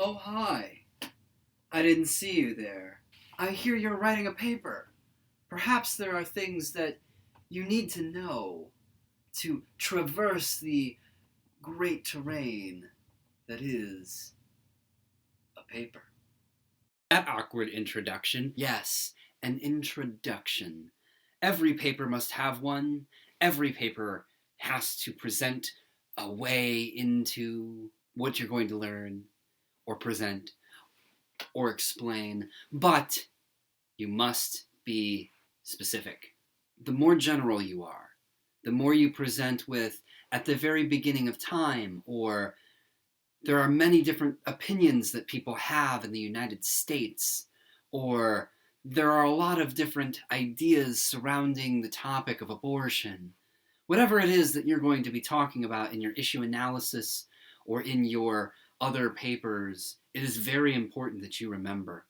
Oh, hi. I didn't see you there. I hear you're writing a paper. Perhaps there are things that you need to know to traverse the great terrain that is a paper. That awkward introduction. Yes, an introduction. Every paper must have one. Every paper has to present a way into what you're going to learn or present or explain, but you must be specific. The more general you are, the more you present with at the very beginning of time, or there are many different opinions that people have in the United States, or there are a lot of different ideas surrounding the topic of abortion. Whatever it is that you're going to be talking about in your issue analysis or in your other papers, it is very important that you remember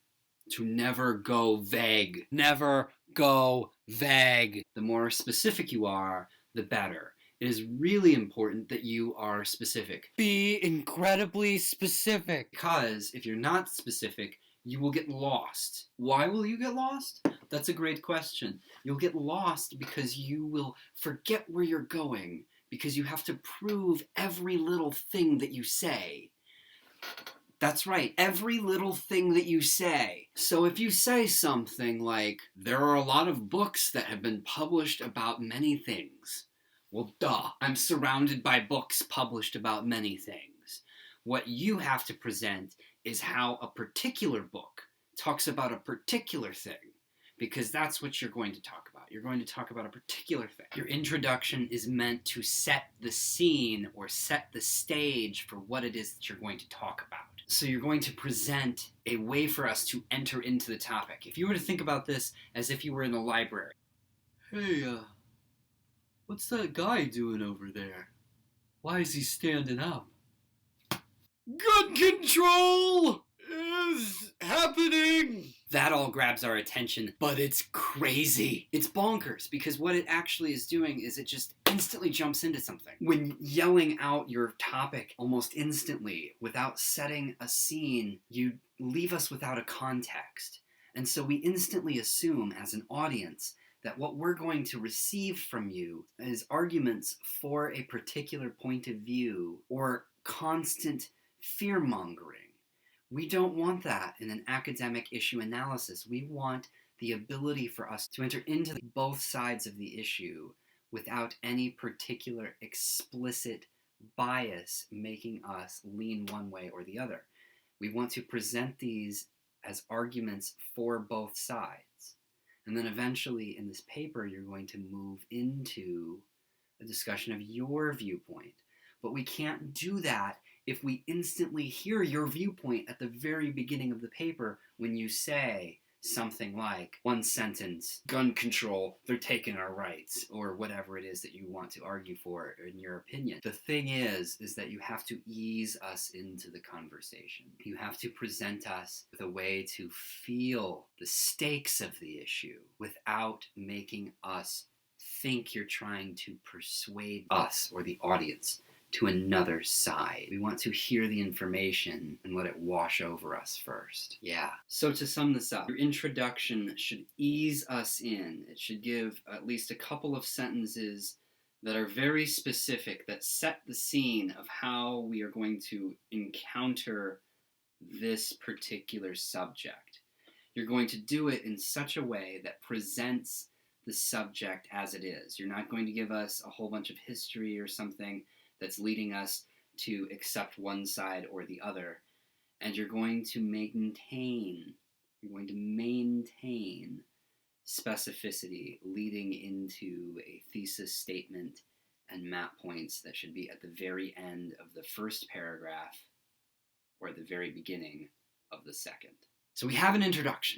to never go vague. Never go vague. The more specific you are, the better. It is really important that you are specific. Be incredibly specific. Because if you're not specific, you will get lost. Why will you get lost? That's a great question. You'll get lost because you will forget where you're going, because you have to prove every little thing that you say. That's right, every little thing that you say. So if you say something like, there are a lot of books that have been published about many things. Well, duh, I'm surrounded by books published about many things. What you have to present is how a particular book talks about a particular thing, because that's what you're going to talk about. You're going to talk about a particular thing. Your introduction is meant to set the scene or set the stage for what it is that you're going to talk about. So you're going to present a way for us to enter into the topic. If you were to think about this as if you were in a library. Hey, what's that guy doing over there? Why is he standing up? Gun control is happening! That all grabs our attention, but it's crazy. It's bonkers, because what it actually is doing is it just instantly jumps into something. When yelling out your topic almost instantly without setting a scene, you leave us without a context. And so we instantly assume as an audience that what we're going to receive from you is arguments for a particular point of view or constant fear-mongering. We don't want that in an academic issue analysis. We want the ability for us to enter into both sides of the issue without any particular explicit bias making us lean one way or the other. We want to present these as arguments for both sides. And then eventually in this paper, you're going to move into a discussion of your viewpoint. But we can't do that if we instantly hear your viewpoint at the very beginning of the paper when you say something like one sentence, gun control, they're taking our rights, or whatever it is that you want to argue for in your opinion. The thing is that you have to ease us into the conversation. You have to present us with a way to feel the stakes of the issue without making us think you're trying to persuade us or the audience to another side. We want to hear the information and let it wash over us first. Yeah. So to sum this up, your introduction should ease us in. It should give at least a couple of sentences that are very specific, that set the scene of how we are going to encounter this particular subject. You're going to do it in such a way that presents the subject as it is. You're not going to give us a whole bunch of history or something that's leading us to accept one side or the other. And you're going to maintain specificity leading into a thesis statement and map points that should be at the very end of the first paragraph or the very beginning of the second. So we have an introduction.